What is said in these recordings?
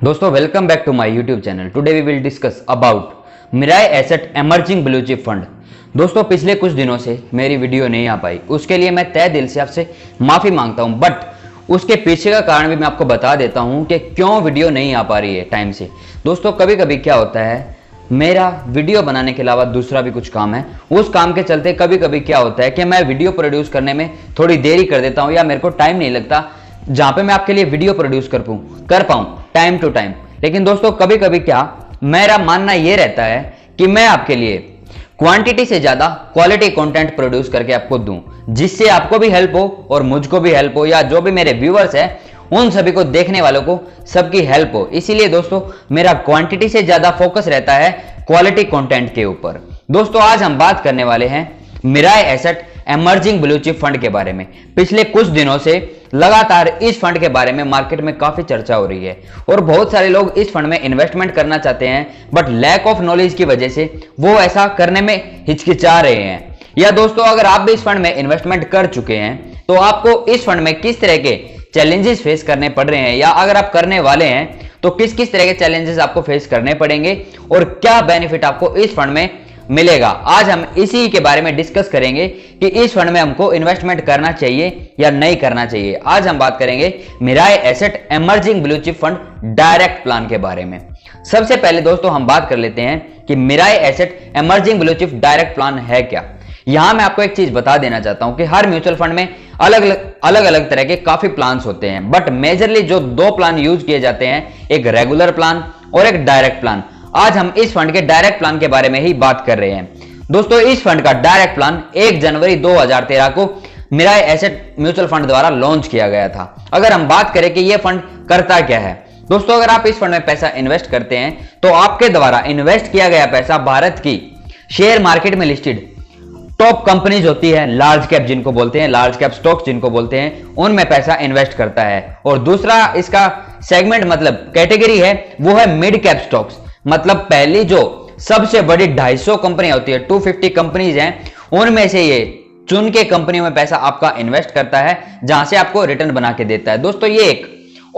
दोस्तों welcome back to my YouTube channel. Today we will discuss about Mirae Asset emerging blue chip fund. दोस्तों पिछले कुछ दिनों से मेरी वीडियो नहीं आ पाई, उसके लिए मैं तहे दिल से आपसे माफी मांगता हूं, बट उसके पीछे का कारण भी मैं आपको बता देता हूं कि क्यों वीडियो नहीं आ पा रही है टाइम से। दोस्तों कभी कभी क्या होता है, मेरा वीडियो बनाने के अलावा दूसरा भी कुछ काम है, उस काम के चलते कभी कभी क्या होता है कि मैं वीडियो प्रोड्यूस करने में थोड़ी देरी कर देता हूं या मेरे को टाइम नहीं लगता जहां पे मैं आपके लिए वीडियो प्रोड्यूस कर पाऊं टाइम टू टाइम। लेकिन दोस्तों कभी कभी क्या मेरा मानना यह रहता है कि मैं आपके लिए क्वांटिटी से ज्यादा क्वालिटी कंटेंट प्रोड्यूस करके आपको दूं, जिससे आपको भी हेल्प हो और मुझको भी हेल्प हो, या जो भी मेरे व्यूअर्स हैं उन सभी को देखने वालों को सबकी हेल्प हो। इसीलिए दोस्तों मेरा क्वांटिटी से ज्यादा फोकस रहता है क्वालिटी कंटेंट के ऊपर। दोस्तों आज हम बात करने वाले हैं Mirae Asset emerging blue chip fund के बारे में। पिछले कुछ दिनों से लगातार इस फंड के बारे में मार्केट में काफी चर्चा हो रही है और बहुत सारे लोग इस फंड में इन्वेस्टमेंट करना चाहते हैं, बट लैक ऑफ नॉलेज की वजह से वो ऐसा करने में हिचकिचा रहे हैं। या दोस्तों अगर आप भी इस फंड में इन्वेस्टमेंट कर चुके हैं तो आपको इस फंड में किस तरह के चैलेंजेस फेस करने पड़ रहे हैं, या अगर आप करने वाले हैं तो किस किस तरह के चैलेंजेस आपको फेस करने पड़ेंगे और क्या बेनिफिट आपको इस फंड में मिलेगा, आज हम इसी के बारे में डिस्कस करेंगे कि इस फंड में हमको इन्वेस्टमेंट करना चाहिए या नहीं करना चाहिए। आज हम बात करेंगे Mirae Asset emerging blue chip fund direct plan के बारे में। सबसे पहले दोस्तों हम बात कर लेते हैं कि Mirae Asset emerging blue chip direct plan है क्या। यहां मैं आपको एक चीज बता देना चाहता हूं कि हर म्यूचुअल फंड में अलग अलग तरह के काफी प्लान्स होते हैं, बट मेजरली जो दो प्लान यूज किए जाते हैं, एक रेगुलर प्लान और एक डायरेक्ट प्लान। आज हम इस फंड के डायरेक्ट प्लान के बारे में ही बात कर रहे हैं। दोस्तों इस फंड का डायरेक्ट प्लान 1 जनवरी 2013 को मिराई एसेट म्यूचुअल फंड द्वारा लॉन्च किया गया था। अगर हम बात करें कि यह फंड करता क्या है, दोस्तों अगर आप इस फंड में पैसा इन्वेस्ट करते हैं तो आपके द्वारा इन्वेस्ट किया गया पैसा भारत की शेयर मार्केट में लिस्टेड टॉप कंपनीज होती है, लार्ज कैप जिनको बोलते हैं, लार्ज कैप स्टॉक्स जिनको बोलते हैं, उनमें पैसा इन्वेस्ट करता है। और दूसरा इसका सेगमेंट मतलब कैटेगरी है वो है मिड कैप स्टॉक्स, मतलब पहली जो सबसे बड़ी 250 कंपनियां होती है, 250 कंपनीज हैं, उनमें से ये चुन के कंपनियों में पैसा आपका इन्वेस्ट करता है जहां से आपको रिटर्न बना के देता है। दोस्तों ये एक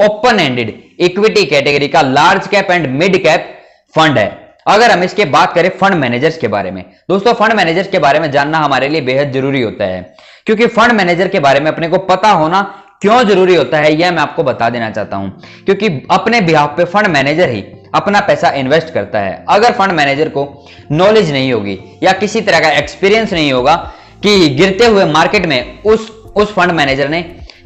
ओपन एंडेड इक्विटी कैटेगरी का large cap and mid cap fund है। अगर हम इसके बात करें फंड मैनेजर्स के बारे में, दोस्तों फंड मैनेजर्स के बारे में जानना हमारे लिए बेहद जरूरी होता है, क्योंकि फंड मैनेजर के बारे में अपने को पता होना क्यों जरूरी होता है यह मैं आपको बता देना चाहता हूं। क्योंकि अपने बिहाफ पे फंड मैनेजर ही अपना पैसा इन्वेस्ट करता है। अगर फंड मैनेजर को नॉलेज नहीं होगी या किसी तरह का एक्सपीरियंस नहीं होगा कि गिरते हुए मार्केट में उस फंड मैनेजर ने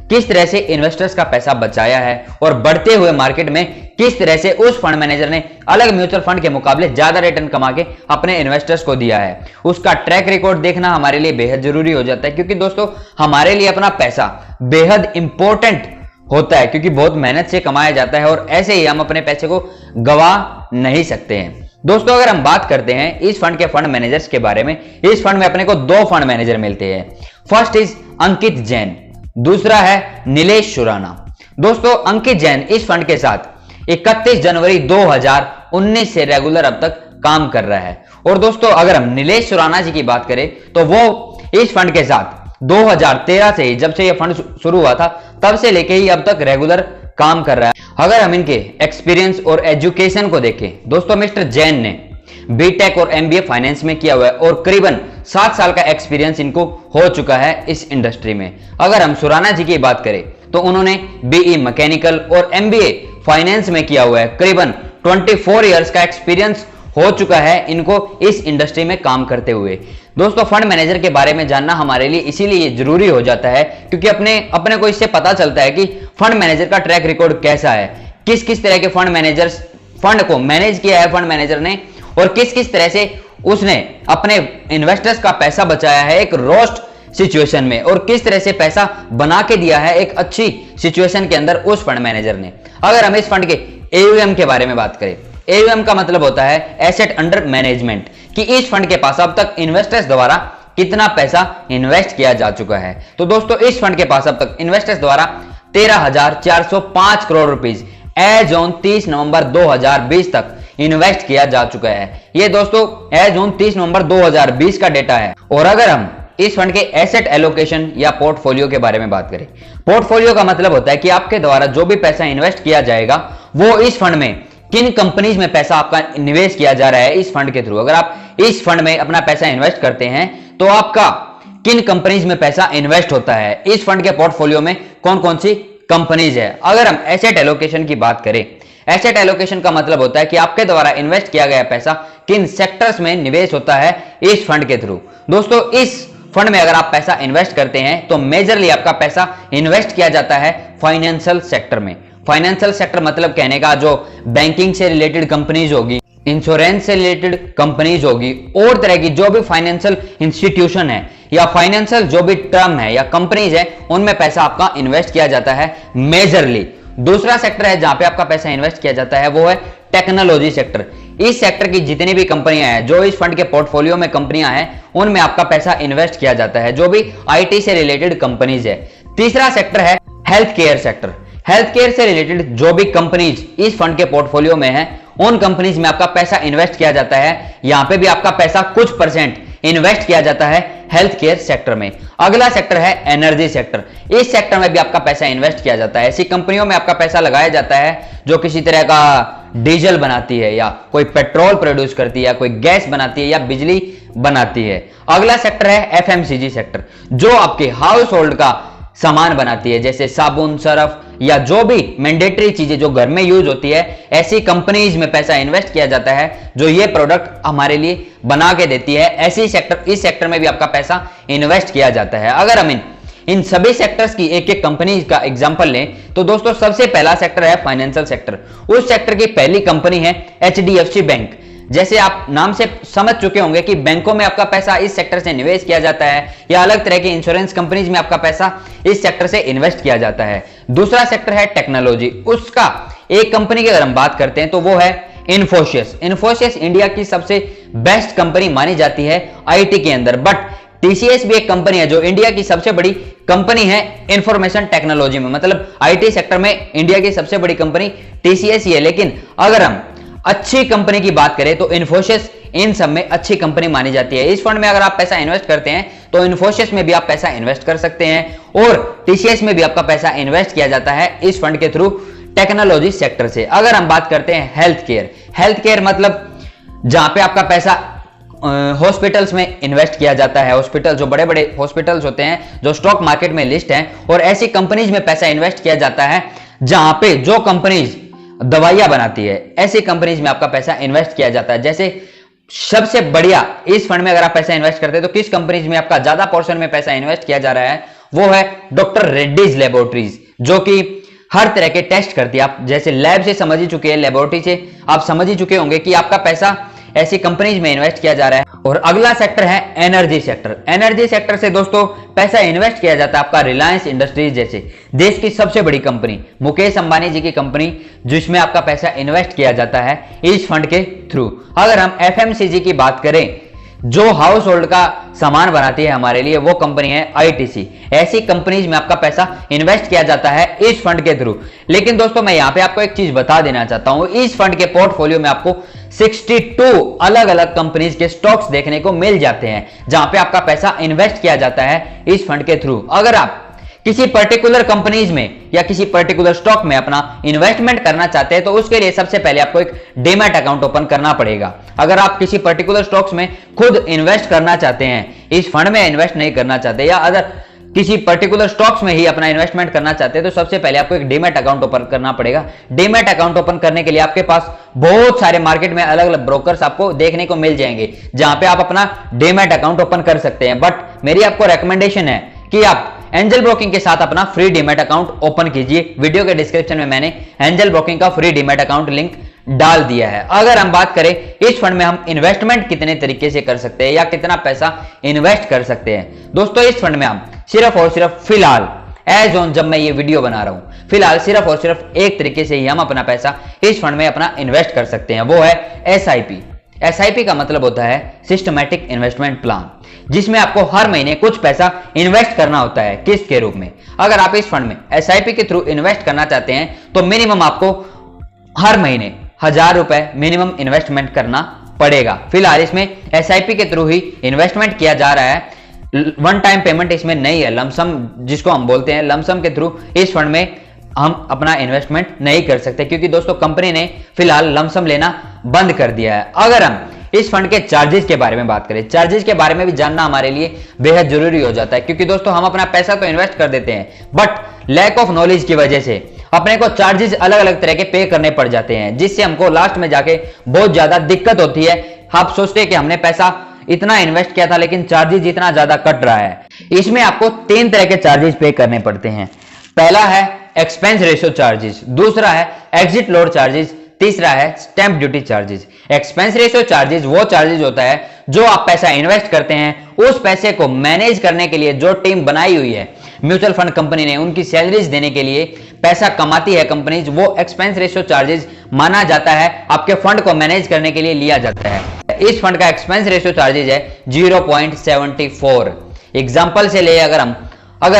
किस तरह से इन्वेस्टर्स का पैसा बचाया है और बढ़ते हुए मार्केट में किस तरह से उस फंड मैनेजर ने अलग म्यूचुअल फंड के मुकाबले ज्यादा रिटर्न कमा के अपने इन्वेस्टर्स को दिया है, उसका ट्रैक रिकॉर्ड देखना हमारे लिए बेहद जरूरी हो जाता है। क्योंकि दोस्तों हमारे लिए अपना पैसा बेहद इंपॉर्टेंट होता है, क्योंकि बहुत मेहनत से कमाया जाता है और ऐसे ही हम अपने पैसे को गवा नहीं सकते हैं। दोस्तों अगर हम बात करते हैं इस फंड के फंड मैनेजर्स के बारे में, इस फंड में अपने को 2 फंड मैनेजर मिलते हैं। फर्स्ट इज अंकित जैन, दूसरा है नीलेश सुराना। दोस्तों अंकित जैन इस फंड के साथ 31 जनवरी 2019 से रेगुलर अब तक काम कर रहा है। और दोस्तों अगर हम नीलेश सुराना जी की बात करें तो वो इस फंड के साथ 2013 से ही, जब से यह फंड शुरू हुआ था तब से लेके ही अब तक रेगुलर काम कर रहा है। अगर हम इनके एक्सपीरियंस और एजुकेशन को देखें, दोस्तों मिस्टर जैन ने बीटेक और एमबीए फाइनेंस में किया हुआ है और करीबन 7 साल का एक्सपीरियंस इनको हो चुका है इस इंडस्ट्री में। अगर हम सुराना जी की बात करें तो उन्होंने बीई मैकेनिकल और एमबीए फाइनेंस में किया हुआ है, करीबन 24 इयर्स का एक्सपीरियंस हो चुका है इनको इस इंडस्ट्री में काम करते हुए। दोस्तों फंड मैनेजर के बारे में जानना हमारे लिए इसीलिए जरूरी हो जाता है क्योंकि अपने को इससे पता चलता है कि फंड मैनेजर का ट्रैक रिकॉर्ड कैसा है, किस किस तरह के फंड मैनेजर्स फंड को मैनेज किया है फंड मैनेजर ने, और किस किस तरह से उसने अपने इन्वेस्टर्स का पैसा बचाया है एक रोस्ट सिचुएशन में, और किस तरह से पैसा बना के दिया है एक अच्छी सिचुएशन के अंदर उस फंड मैनेजर ने। अगर हम इस फंड के एयूएम के बारे में बात करें, एयूएम का मतलब होता है एसेट अंडर मैनेजमेंट, कि इस फंड के पास अब तक इन्वेस्टर्स द्वारा कितना पैसा इन्वेस्ट किया जा चुका है। तो दोस्तों इस फंड के पास अब तक इन्वेस्टर्स द्वारा 13,405 करोड़ रुपीस एज ऑन 30 नवंबर 2020 तक इन्वेस्ट किया जा चुका है। ये दोस्तों एज ऑन 30 नवंबर 2020 का डेटा है। और अगर हम इस फंड के एसेट एलोकेशन या पोर्टफोलियो के बारे में बात करें, पोर्टफोलियो का मतलब होता है कि आपके द्वारा जो भी पैसा इन्वेस्ट किया जाएगा वो इस फंड में किन कंपनीज में पैसा आपका निवेश किया जा रहा है इस फंड के थ्रू। अगर आप इस फंड में अपना पैसा इन्वेस्ट करते हैं तो आपका किन कंपनीज में पैसा इन्वेस्ट होता है, इस फंड के पोर्टफोलियो में कौन कौन सी कंपनीज है। अगर हम एसेट एलोकेशन की बात करें, एसेट एलोकेशन का मतलब होता है कि आपके द्वारा इन्वेस्ट किया गया पैसा किन सेक्टर्स में निवेश होता है इस फंड के थ्रू। दोस्तों इस फंड में अगर आप पैसा इन्वेस्ट करते हैं तो मेजरली आपका पैसा इन्वेस्ट किया जाता है फाइनेंशियल सेक्टर में। फाइनेंशियल सेक्टर मतलब कहने का जो बैंकिंग से रिलेटेड कंपनीज होगी, इंश्योरेंस से रिलेटेड कंपनीज होगी और तरह की जो भी फाइनेंशियल इंस्टीट्यूशन है या फाइनेंशियल जो भी टर्म है या कंपनीज है उनमें पैसा आपका इन्वेस्ट किया जाता है मेजरली। दूसरा सेक्टर है जहां पे आपका पैसा इन्वेस्ट किया जाता है वो है टेक्नोलॉजी सेक्टर। इस सेक्टर की जितनी भी कंपनियां हैं, जो इस फंड के पोर्टफोलियो में कंपनियां हैं, उनमें आपका पैसा इन्वेस्ट किया जाता है, जो भी आईटी से रिलेटेड कंपनीज है। तीसरा सेक्टर है health care sector. Health care से रिलेटेड जो भी कंपनीज इस फंड के पोर्टफोलियो में है उन कंपनीज में आपका पैसा इन्वेस्ट किया जाता है। यहां पे भी आपका पैसा कुछ परसेंट इन्वेस्ट किया जाता है हेल्थ केयर सेक्टर में। अगला सेक्टर है एनर्जी सेक्टर। इस सेक्टर में भी आपका पैसा इन्वेस्ट किया जाता है। ऐसी कंपनियों में आपका पैसा लगाया जाता है जो किसी तरह का डीजल बनाती है या कोई पेट्रोल प्रोड्यूस करती है या कोई गैस बनाती है या बिजली बनाती है। अगला सेक्टर है एफएमसीजी सेक्टर, जो आपके हाउस होल्ड का सामान बनाती है, जैसे साबुन, सर्फ या जो भी मैंडेटरी चीजें जो घर में यूज होती है, ऐसी कंपनीज में पैसा इन्वेस्ट किया जाता है जो ये प्रोडक्ट हमारे लिए बना के देती है। ऐसी सेक्टर, इस सेक्टर में भी आपका पैसा इन्वेस्ट किया जाता है। अगर हम इन सभी सेक्टर्स की एक एक कंपनी का एग्जांपल लें तो दोस्तों सबसे पहला सेक्टर है फाइनेंशियल सेक्टर। उस सेक्टर की पहली कंपनी है एचडीएफसी बैंक। जैसे आप नाम से समझ चुके होंगे कि बैंकों में आपका पैसा इस सेक्टर से निवेश किया जाता है या अलग तरह की इंश्योरेंस कंपनीज में आपका पैसा इस सेक्टर से इन्वेस्ट किया जाता है। दूसरा सेक्टर है टेक्नोलॉजी। उसका एक कंपनी की अगर हम बात करते हैं तो वो है इन्फोसिस। इन्फोसिस इंडिया की सबसे बेस्ट कंपनी मानी जाती है आईटी के अंदर, बट टीसीएस भी एक कंपनी है जो इंडिया की सबसे बड़ी कंपनी है इंफॉर्मेशन टेक्नोलॉजी में। मतलब आईटी सेक्टर में इंडिया की सबसे बड़ी कंपनी टीसीएस ही है। लेकिन अगर हम अच्छी कंपनी की बात करें तो इन्फोसिस इन सब में अच्छी कंपनी मानी जाती है। इस फंड में अगर आप पैसा इन्वेस्ट करते हैं तो इन्फोसिस में भी आप पैसा इन्वेस्ट कर सकते हैं और टीसीएस में भी आपका पैसा इन्वेस्ट किया जाता है इस फंड के थ्रू टेक्नोलॉजी सेक्टर से। अगर हम बात करते हैं हेल्थ केयर, हेल्थ केयर मतलब जहां पे आपका पैसा हॉस्पिटल्स में इन्वेस्ट किया जाता है। हॉस्पिटल जो बड़े बड़े हॉस्पिटल्स होते हैं जो स्टॉक मार्केट में लिस्ट हैं, और ऐसी कंपनीज में पैसा इन्वेस्ट किया जाता है जहां पे जो कंपनीज दवाइयां बनाती है, ऐसी कंपनीज में आपका पैसा इन्वेस्ट किया जाता है। जैसे सबसे बढ़िया इस फंड में अगर आप पैसा इन्वेस्ट करते हैं तो किस कंपनीज में आपका ज्यादा पोर्शन में पैसा इन्वेस्ट किया जा रहा है, वो है डॉक्टर रेड्डीज लेबोरेटरीज, जो कि हर तरह के टेस्ट करती है। आप जैसे लैब से समझ ही चुके हैं, लेबोरेटरी से आप समझ ही चुके होंगे कि आपका पैसा ऐसी कंपनीज में इन्वेस्ट किया जा रहा है। और अगला सेक्टर है एनर्जी सेक्टर। एनर्जी सेक्टर से दोस्तों पैसा इन्वेस्ट किया जाता है आपका रिलायंस इंडस्ट्रीज जैसे देश की सबसे बड़ी कंपनी, मुकेश अंबानी जी की कंपनी, जिसमें आपका पैसा इन्वेस्ट किया जाता है इस फंड के थ्रू। अगर हम एफएमसीजी की बात करें, जो हाउस होल्ड का सामान बनाती है हमारे लिए, वो कंपनी है आईटीसी। ऐसी कंपनीज में आपका पैसा इन्वेस्ट किया जाता है इस फंड के थ्रू। लेकिन दोस्तों मैं यहां पे आपको एक चीज बता देना चाहता हूं, इस फंड के पोर्टफोलियो में आपको 62 अलग अलग कंपनीज के स्टॉक्स देखने को मिल जाते हैं जहां पे आपका पैसा इन्वेस्ट किया जाता है इस फंड के थ्रू। अगर आप किसी पर्टिकुलर कंपनीज में या किसी पर्टिकुलर स्टॉक में अपना इन्वेस्टमेंट करना चाहते हैं तो उसके लिए सबसे पहले आपको एक डीमैट अकाउंट ओपन करना पड़ेगा। अगर आप किसी पर्टिकुलर स्टॉक्स में खुद इन्वेस्ट करना चाहते हैं, इस फंड में इन्वेस्ट नहीं करना चाहते, या अगर किसी पर्टिकुलर स्टॉक्स में ही अपना इन्वेस्टमेंट करना चाहते हैं तो सबसे पहले आपको एक डीमैट अकाउंट ओपन करना पड़ेगा। डीमैट अकाउंट ओपन करने के लिए आपके पास बहुत सारे मार्केट में अलग अलग ब्रोकर्स आपको देखने को मिल जाएंगे जहां पे आप अपना डीमैट अकाउंट ओपन कर सकते हैं। बट मेरी आपको रेकमेंडेशन है कि आप एंजल ब्रोकिंग के साथ अपना फ्री डीमैट अकाउंट ओपन कीजिए। वीडियो के डिस्क्रिप्शन में मैंने एंजल ब्रोकिंग का फ्री डीमैट अकाउंट लिंक डाल दिया है। अगर हम बात करें इस फंड में हम इन्वेस्टमेंट कितने तरीके से कर सकते हैं या कितना पैसा इन्वेस्ट कर सकते हैं, दोस्तों इस फंड में हम सिर्फ और सिर्फ फिलहाल एज ऑन जब मैं ये वीडियो बना रहा हूं, फिलहाल सिर्फ और सिर्फ एक तरीके से ही हम अपना पैसा इस फंड में अपना इन्वेस्ट कर सकते हैं, वो है एसआईपी। एसआईपी का मतलब होता है सिस्टमैटिक इन्वेस्टमेंट प्लान, जिसमें आपको हर महीने कुछ पैसा इन्वेस्ट करना होता है किस्त के रूप में। अगर आप इस फंड में एसआईपी के थ्रू इन्वेस्ट करना चाहते हैं तो मिनिमम आपको हर महीने 1000 रुपए मिनिमम इन्वेस्टमेंट करना पड़ेगा। फिलहाल इसमें एसआईपी के थ्रू ही इन्वेस्टमेंट किया जा रहा है, वन टाइम पेमेंट इसमें नहीं है। लमसम जिसको हम बोलते हैं, लमसम के थ्रू इस फंड में हम अपना इन्वेस्टमेंट नहीं कर सकते, क्योंकि दोस्तों कंपनी ने फिलहाल लमसम लेना बंद कर दिया है। अगर हम इस फंड के चार्जेस के बारे में बात करें, चार्जेस के बारे में भी जानना हमारे लिए बेहद जरूरी हो जाता है, क्योंकि दोस्तों हम अपना पैसा तो इन्वेस्ट कर देते हैं, बट लैक ऑफ नॉलेज की वजह से अपने को चार्जेस अलग अलग तरह के पे करने पड़ जाते हैं, जिससे हमको लास्ट में जाके बहुत ज्यादा दिक्कत होती है। आप सोचते हैं कि हमने पैसा इतना इन्वेस्ट किया था लेकिन चार्जेस इतना ज्यादा कट रहा है। इसमें आपको 3 तरह के चार्जेस पे करने पड़ते हैं। पहला है एक्सपेंस रेशियो चार्जेस, दूसरा है एग्जिट लोड चार्जेस, तीसरा है stamp duty charges. Expense ratio charges वो चार्जेस होता है जो आप पैसा इन्वेस्ट करते हैं, उस पैसे को मैनेज करने के लिए जो टीम बनाई हुई है म्यूचुअल फंड कंपनी ने, उनकी सैलरीज देने के लिए पैसा कमाती है कंपनीज, वो एक्सपेंस रेशियो चार्जेस माना जाता है, आपके फंड को मैनेज करने के लिए लिया जाता है। इस फंड का एक्सपेंस रेशियो चार्जेस है 0.74। एग्जाम्पल से ले अगर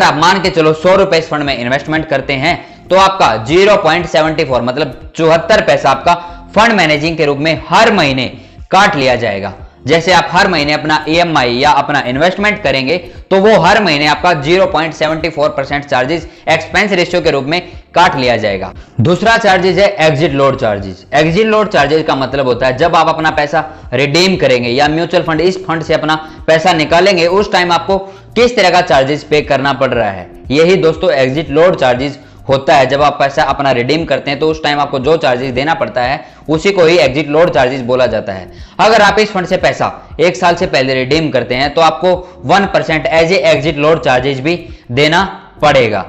आप मान के चलो 100 रुपए इस फंड में इन्वेस्टमेंट करते हैं तो आपका 0.74 मतलब 74 पैसा आपका फंड मैनेजिंग के रूप में हर महीने काट लिया जाएगा। जैसे आप हर महीने अपना EMI या अपना इन्वेस्टमेंट करेंगे तो वो हर महीने आपका 0.74% चार्जेस एक्सपेंस रेशियो के रूप में काट लिया जाएगा। दूसरा चार्जेस है exit load charges. Exit load charges का मतलब होता है जब आप अपना पैसा रिडीम करेंगे या म्यूचुअल फंड इस फंड से अपना पैसा निकालेंगे, उस टाइम आपको किस तरह का चार्जेस पे करना पड़ रहा है। यही दोस्तों एग्जिट लोड चार्जेस होता है। जब आप पैसा अपना रिडीम करते हैं तो उस टाइम आपको जो चार्जेस देना पड़ता है उसी को ही एग्जिट लोड चार्जेस बोला जाता है। अगर आप इस फंड से पैसा 1 साल से पहले रिडीम करते हैं तो आपको 1% as a exit load charges भी देना पड़ेगा।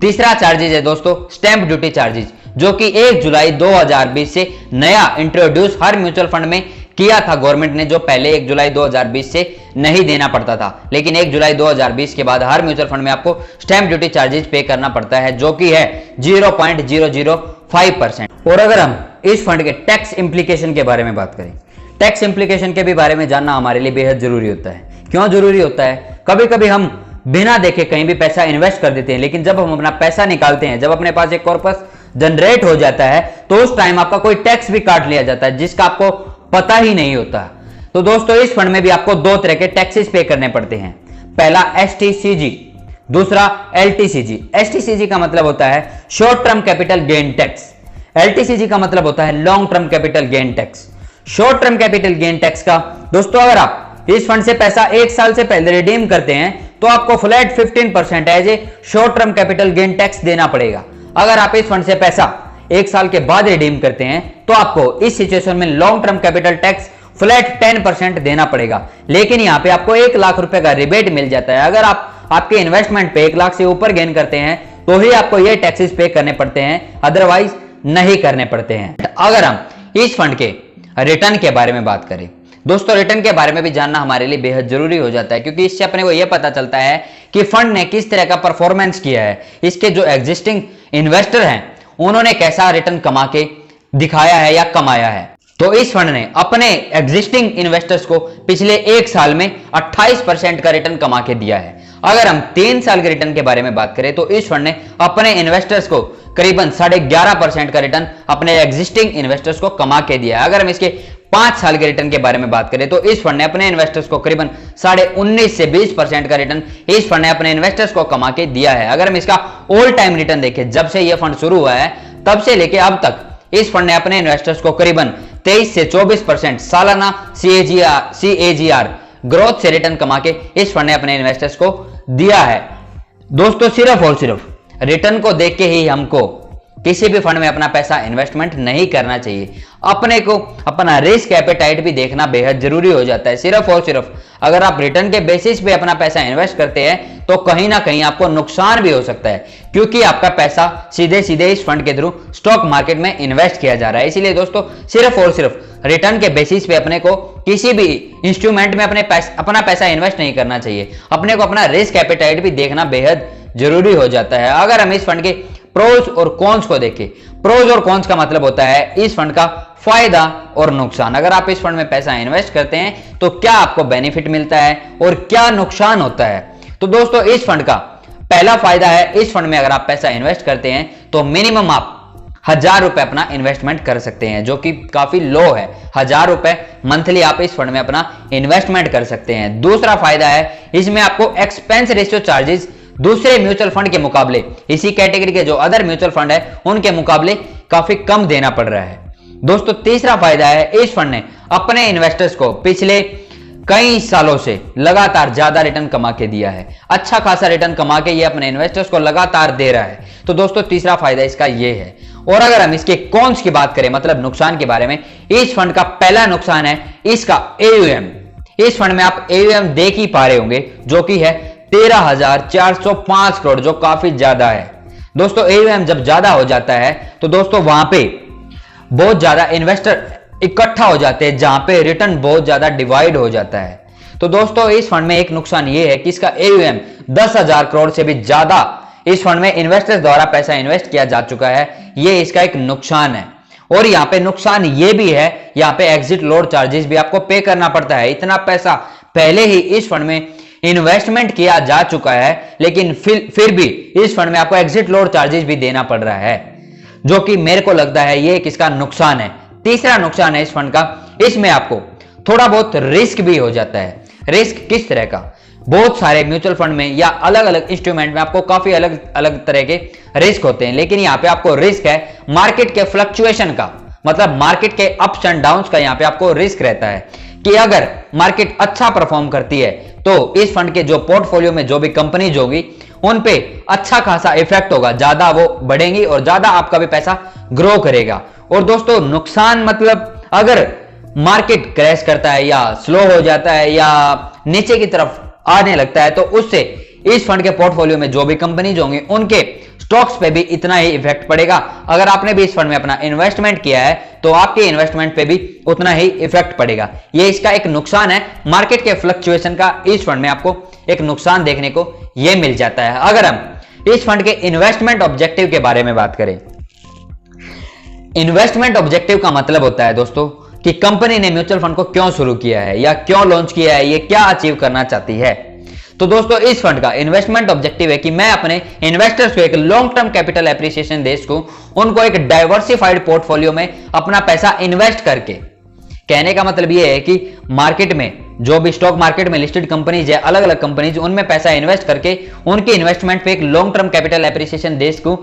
तीसरा चार्जेस है दोस्तों स्टैंप ड्यूटी चार्जेस, जो कि 1 जुलाई 2020 से नया इंट्रोड्यूस हर म्यूचुअल फंड में किया था गवर्नमेंट ने, जो पहले 1 जुलाई 2020 से नहीं देना पड़ता था, लेकिन 1 जुलाई 2020 के बाद हर म्यूचुअल फंड में आपको स्टैंप ड्यूटी चार्जेस पे करना पड़ता है, जो कि है 0.005%। और अगर हम इस फंड के टैक्स इंप्लीकेशन के बारे में बात करें, टैक्स इंप्लीकेशन के भी बारे में जानना हमारे लिए बेहद जरूरी होता है। क्यों जरूरी होता है? कभी कभी हम बिना देखे कहीं भी पैसा इन्वेस्ट कर देते हैं, लेकिन जब हम अपना पैसा निकालते हैं, जब अपने पास एक कॉर्पस जनरेट हो जाता है तो उस टाइम आपका कोई टैक्स भी काट लिया जाता है जिसका आपको पता ही नहीं होता। तो दोस्तों इस फंड में भी आपको 2 तरह के टैक्सेस पे करने पड़ते हैं। पहला STCG, दूसरा LTCG। STCG का मतलब होता है short term capital gain tax, LTCG का मतलब होता है long term capital gain tax. Short term capital gain tax का दोस्तों अगर आप इस फंड से पैसा 1 साल से पहले रिडीम करते हैं तो आपको flat 15% as a short term capital gain tax देना पड़ेगा। अगर आप इस फंड से पैसा 1 साल के बाद रिडीम करते हैं तो आपको इस सिचुएशन में long term capital tax flat 10% देना पड़ेगा। लेकिन यहां पे आपको 1 लाख रुपए का रिबेट मिल जाता है। अगर आप आपके इन्वेस्टमेंट पे 1 लाख से ऊपर गेन करते हैं तो ही आपको ये टैक्सेस पे करने पड़ते हैं, अदरवाइज नहीं करने पड़ते हैं। अगर हम इस फंड के रिटर्न के बारे में बात करें, दोस्तों रिटर्न के बारे में भी जानना हमारे लिए बेहद जरूरी हो जाता है, क्योंकि इससे अपने को यह पता चलता है कि फंड ने किस तरह का परफॉर्मेंस किया है, इसके जो एग्जिस्टिंग इन्वेस्टर हैं उन्होंने कैसा रिटर्न कमा के दिखाया है या कमाया है। तो इस फंड ने अपने एग्जिस्टिंग इन्वेस्टर्स को पिछले 1 साल में 28% का रिटर्न कमा के दिया है। अगर हम 3 साल के रिटर्न के बारे में बात करें तो इस फंड ने अपने इन्वेस्टर्स को करीबन 11.5% का रिटर्न अपने एग्जिस्टिंग इन्वेस्टर्स को कमा के दिया है। अगर हम इसके 5 साल के रिटर्न के बारे में बात करें तो इस फंड ने अपने इन्वेस्टर्स को करीबन 19.5 से 20% का रिटर्न इस फंड ने अपने इन्वेस्टर्स को कमा के दिया है। अगर हम इसका ऑल टाइम रिटर्न देखें, जब से यह फंड शुरू हुआ है तब से लेके अब तक इस फंड ने अपने इन्वेस्टर्स को करीबन 23 से 24% सालाना CAGR ग्रोथ से रिटर्न कमा के इस फंड ने अपने इन्वेस्टर्स को दिया है। दोस्तों सिर्फ और सिर्फ रिटर्न को देख के ही हमको किसी भी फंड में अपना पैसा इन्वेस्टमेंट नहीं करना चाहिए। अपने को अपना रिस्क एपेटाइट भी देखना बेहद जरूरी हो जाता है। सिर्फ और सिर्फ अगर आप रिटर्न के बेसिस पे अपना पैसा इन्वेस्ट करते हैं तो कहीं ना कहीं आपको नुकसान भी हो सकता है, क्योंकि आपका पैसा सीधे सीधे इस फंड के थ्रू स्टॉक मार्केट में इन्वेस्ट किया जा रहा है। इसीलिए दोस्तों सिर्फ और सिर्फ रिटर्न के बेसिस पे अपने को किसी भी इंस्ट्रूमेंट में अपना पैसा इन्वेस्ट नहीं करना चाहिए। अपने को अपना रिस्क एपेटाइट भी देखना बेहद जरूरी हो जाता है। अगर हम इस फंड के प्रोज और कॉन्स को देखें, प्रोज और कॉन्स का मतलब होता है इस फंड का फायदा और नुकसान। अगर आप इस फंड में पैसा इन्वेस्ट करते हैं तो क्या आपको बेनिफिट मिलता है और क्या नुकसान होता है। तो दोस्तों इस फंड का पहला फायदा है, इस फंड में अगर आप पैसा इन्वेस्ट करते हैं तो मिनिमम आप 1000 रुपए अपना इन्वेस्टमेंट कर सकते हैं, जो कि काफी लो है। 1000 रुपए मंथली आप इस फंड में अपना इन्वेस्टमेंट कर सकते हैं। दूसरा फायदा है इसमें आपको एक्सपेंस रेशियो चार्जेस दूसरे म्यूचुअल फंड के मुकाबले, इसी कैटेगरी के जो अदर म्यूचुअल फंड है उनके मुकाबले काफी कम देना पड़ रहा है। दोस्तों तीसरा फायदा है, इस फंड ने अपने इन्वेस्टर्स को पिछले कई सालों से लगातार ज्यादा रिटर्न कमा के दिया है। अच्छा खासा रिटर्न कमा के ये अपने इन्वेस्टर्स को लगातार दे रहा है। तो दोस्तों तीसरा फायदा इसका ये है। और अगर हम इसके कॉन्स की बात करें, मतलब नुकसान के बारे में, इस फंड का पहला नुकसान है इसका AUM। इस फंड में आप AUM देख ही पा रहे होंगे, जो कि है 13,405 करोड़, जो काफी ज्यादा है। दोस्तों AUM जब ज्यादा हो जाता है तो दोस्तों वहां पे बहुत ज्यादा इन्वेस्टर इकट्ठा हो जाते हैं, जहां पे रिटर्न बहुत ज्यादा डिवाइड हो जाता है। तो दोस्तों इस फंड में एक नुकसान ये है कि इसका AUM 10,000 करोड़ से भी ज्यादा इस फंड में इन्वेस्टर्स द्वारा पैसा इन्वेस्ट किया जा चुका है। ये इसका एक नुकसान है। और यहाँ पे नुकसान ये भी है, यहाँ पे एग्जिट लोड चार्जेस भी आपको पे करना पड़ता है। इतना पैसा पहले ही इस फंड में इन्वेस्टमेंट किया जा चुका है, लेकिन फिर भी इस फंड में आपको एग्जिट लोड चार्जेस भी देना पड़ रहा है, जो कि मेरे को लगता है ये किसका नुकसान है। तीसरा नुकसान है इस फंड का, इसमें आपको थोड़ा बहुत रिस्क भी हो जाता है। रिस्क किस तरह का? बहुत सारे म्यूचुअल फंड में या अलग अलग इंस्ट्रूमेंट में आपको काफी अलग अलग तरह के रिस्क होते हैं, लेकिन यहाँ पे आपको रिस्क है मार्केट के फ्लक्चुएशन का, मतलब मार्केट के अप्स एंड डाउन्स का। यहाँ पे आपको रिस्क रहता है कि अगर मार्केट अच्छा परफॉर्म करती है तो इस फंड के जो पोर्टफोलियो में जो भी कंपनीज होगी उन पे अच्छा खासा इफेक्ट होगा, ज्यादा वो बढ़ेंगी और ज्यादा आपका भी पैसा ग्रो करेगा। और दोस्तों नुकसान मतलब अगर मार्केट क्रैश करता है या स्लो हो जाता है या नीचे की तरफ आने लगता है तो उससे इस फंड के पोर्टफोलियो में जो भी कंपनीज होंगी उनके स्टॉक्स पे भी इतना ही इफेक्ट पड़ेगा। अगर आपने भी इस फंड में अपना इन्वेस्टमेंट किया है तो आपके इन्वेस्टमेंट पे भी उतना ही इफेक्ट पड़ेगा। ये इसका एक नुकसान है, मार्केट के फ्लक्चुएशन का इस फंड में आपको एक नुकसान देखने को ये मिल जाता है। अगर हम इस फंड के इन्वेस्टमेंट ऑब्जेक्टिव के बारे में बात करें, इन्वेस्टमेंट ऑब्जेक्टिव का मतलब होता है दोस्तों कि कंपनी ने म्यूचुअल फंड को क्यों शुरू किया है या क्यों लॉन्च किया है, ये क्या अचीव करना चाहती है। तो दोस्तों इस फंड का इन्वेस्टमेंट ऑब्जेक्टिव है कि मैं अपने इन्वेस्टर्स को एक लॉन्ग टर्म कैपिटल एप्रिसिएशन दे सकूं, उनको एक डाइवर्सिफाइड पोर्टफोलियो में अपना पैसा इन्वेस्ट करके। कहने का मतलब यह है कि मार्केट में जो भी स्टॉक मार्केट में लिस्टेड कंपनीज है, अलग अलग कंपनीज, उनमें पैसा इन्वेस्ट करके उनके इन्वेस्टमेंट पे एक लॉन्ग टर्म कैपिटल एप्रिसिएशन दे सकूं,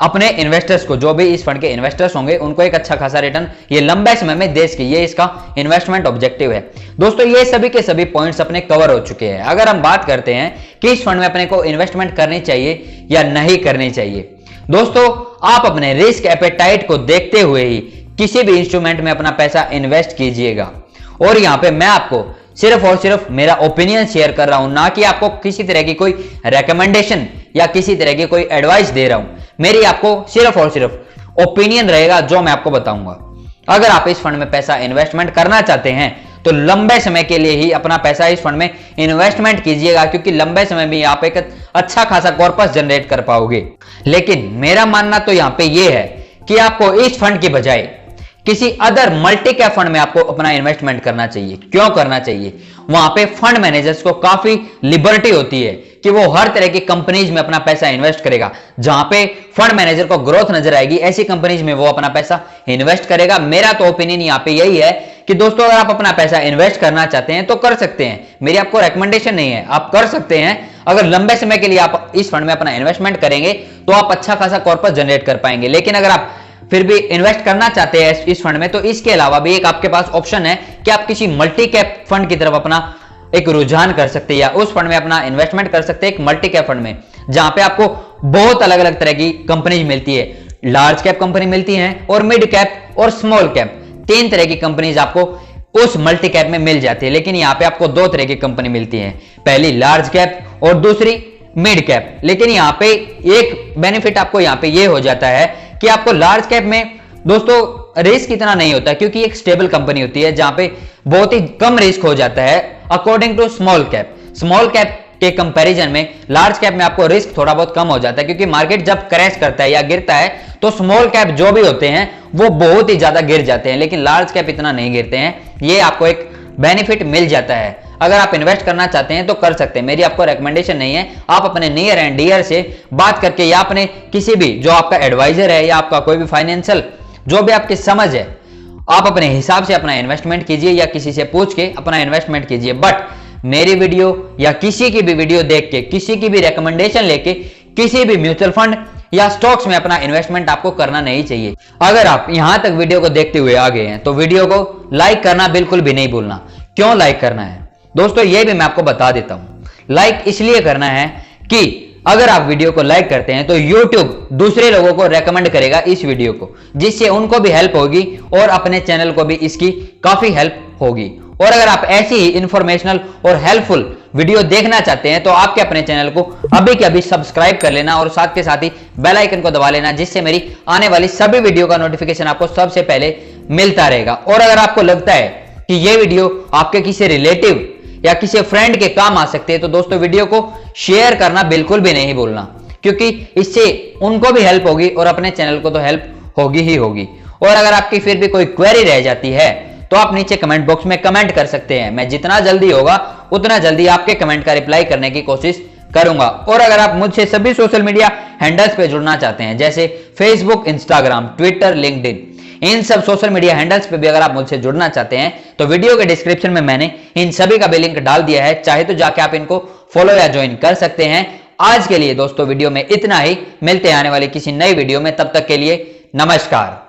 अपने इन्वेस्टर्स को, जो भी इस फंड के इन्वेस्टर्स होंगे उनको एक अच्छा खासा रिटर्न ये लंबे समय में दे सके। ये इसका इन्वेस्टमेंट ऑब्जेक्टिव है। दोस्तों ये सभी के सभी पॉइंट्स अपने कवर हो चुके हैं। अगर हम बात करते हैं कि इस फंड में अपने को इन्वेस्टमेंट करनी चाहिए या नहीं करनी चाहिए, दोस्तों आप अपने रिस्क एपेटाइट को देखते हुए ही किसी भी इंस्ट्रूमेंट में अपना पैसा इन्वेस्ट कीजिएगा। और यहां पे मैं आपको सिर्फ और सिर्फ मेरा ओपिनियन शेयर कर रहा हूं, ना कि आपको किसी तरह की कोई रेकमेंडेशन या किसी तरह की कोई एडवाइस दे रहा हूं। मेरी आपको सिर्फ और सिर्फ ओपिनियन रहेगा जो मैं आपको बताऊंगा। अगर आप इस फंड में पैसा इन्वेस्टमेंट करना चाहते हैं तो लंबे समय के लिए ही अपना पैसा इस फंड में इन्वेस्टमेंट कीजिएगा, क्योंकि लंबे समय में आप एक अच्छा खासा कॉर्पस जनरेट कर पाओगे। लेकिन मेरा मानना तो यहां पे ये है कि आपको इस फंड की बजाय किसी अदर मल्टी कैप फंड में आपको अपना इन्वेस्टमेंट करना चाहिए। क्यों करना चाहिए? वहां पे फंड मैनेजर्स को काफी लिबर्टी होती है कि वो हर तरह की कंपनीज में अपना पैसा इन्वेस्ट करेगा। जहां पे फंड मैनेजर को ग्रोथ नजर आएगी, ऐसी कंपनीज में वो अपना पैसा इन्वेस्ट करेगा। मेरा तो ओपिनियन यहां पे यही है कि दोस्तों अगर आप अपना पैसा इन्वेस्ट करना चाहते हैं तो कर सकते हैं, मेरी आपको रेकमेंडेशन नहीं है, आप कर सकते हैं। अगर लंबे समय के लिए आप इस फंड में अपना इन्वेस्टमेंट करेंगे तो आप अच्छा खासा कॉर्पस जनरेट कर पाएंगे। लेकिन अगर आप फिर भी इन्वेस्ट करना चाहते हैं इस फंड में तो इसके अलावा भी एक आपके पास ऑप्शन है कि आप किसी मल्टी कैप फंड की तरफ अपना एक रुझान कर सकते हैं या उस फंड में अपना इन्वेस्टमेंट कर सकते हैं, एक मल्टी कैप फंड में, जहां पे आपको बहुत अलग अलग तरह की कंपनीज मिलती है। लार्ज कैप कंपनी मिलती है और मिड कैप और स्मॉल कैप, 3 तरह की कंपनीज आपको उस मल्टी कैप में मिल जाती है। लेकिन यहाँ पे आपको 2 तरह की कंपनी मिलती है, पहली लार्ज कैप और दूसरी मिड कैप। लेकिन यहाँ पे एक बेनिफिट आपको यहाँ पे ये हो जाता है कि आपको लार्ज कैप में दोस्तों रिस्क इतना नहीं होता, क्योंकि एक स्टेबल कंपनी होती है जहां पे बहुत ही कम रिस्क हो जाता है according to small cap. Small cap के कंपैरिजन में लार्ज कैप में आपको रिस्क थोड़ा बहुत कम हो जाता है, क्योंकि मार्केट जब क्रैश करता है या गिरता है तो स्मॉल कैप जो भी होते हैं वो बहुत ही ज्यादा गिर जाते हैं, लेकिन लार्ज कैप इतना नहीं गिरते हैं। ये आपको एक बेनिफिट मिल जाता है। अगर आप इन्वेस्ट करना चाहते हैं तो कर सकते हैं, मेरी आपको रेकमेंडेशन नहीं है। आप अपने नियर एंड डियर से बात करके या अपने किसी भी जो आपका एडवाइजर है या आपका कोई भी फाइनेंशियल जो भी आपकी समझ है, आप अपने हिसाब से अपना इन्वेस्टमेंट कीजिए या किसी से पूछ के अपना इन्वेस्टमेंट कीजिए। बट मेरी वीडियो या किसी की भी वीडियो देख के, किसी की भी रिकमेंडेशन लेके किसी भी म्यूचुअल फंड या स्टॉक्स में अपना इन्वेस्टमेंट आपको करना नहीं चाहिए। अगर आप यहां तक वीडियो को देखते हुए आ गए हैं तो वीडियो को लाइक करना बिल्कुल भी नहीं भूलना। क्यों लाइक करना है दोस्तों, यह भी मैं आपको बता देता हूं। लाइक इसलिए करना है कि अगर आप वीडियो को लाइक करते हैं तो YouTube दूसरे लोगों को रेकमेंड करेगा इस वीडियो को, जिससे उनको भी हेल्प होगी और अपने चैनल को भी इसकी काफी हेल्प होगी। और अगर आप ऐसी ही इंफॉर्मेशनल और हेल्पफुल वीडियो देखना चाहते हैं तो आपके अपने चैनल को अभी के अभी सब्सक्राइब कर लेना और साथ के साथ ही बेल आइकन को दबा लेना, जिससे मेरी आने वाली सभी वीडियो का नोटिफिकेशन आपको सबसे पहले मिलता रहेगा। और अगर आपको लगता है कि यह वीडियो आपके किसी रिलेटिव या किसी फ्रेंड के काम आ सकते हैं तो दोस्तों वीडियो को शेयर करना बिल्कुल भी नहीं भूलना, क्योंकि इससे उनको भी हेल्प होगी और अपने चैनल को तो हेल्प होगी ही होगी। और अगर आपकी फिर भी कोई क्वेरी रह जाती है तो आप नीचे कमेंट बॉक्स में कमेंट कर सकते हैं। मैं जितना जल्दी होगा उतना जल्दी आपके कमेंट का रिप्लाई करने की कोशिश करूंगा। और अगर आप मुझसे सभी सोशल मीडिया हैंडल्स पे जुड़ना चाहते हैं, जैसे फेसबुक, इंस्टाग्राम, ट्विटर, लिंक्डइन, इन सब सोशल मीडिया हैंडल्स पे भी अगर आप मुझसे जुड़ना चाहते हैं तो वीडियो के डिस्क्रिप्शन में मैंने इन सभी का भी लिंक डाल दिया है, चाहे तो जाके आप इनको फॉलो या ज्वाइन कर सकते हैं। आज के लिए दोस्तों वीडियो में इतना ही, मिलते हैं आने वाली किसी नई वीडियो में, तब तक के लिए नमस्कार।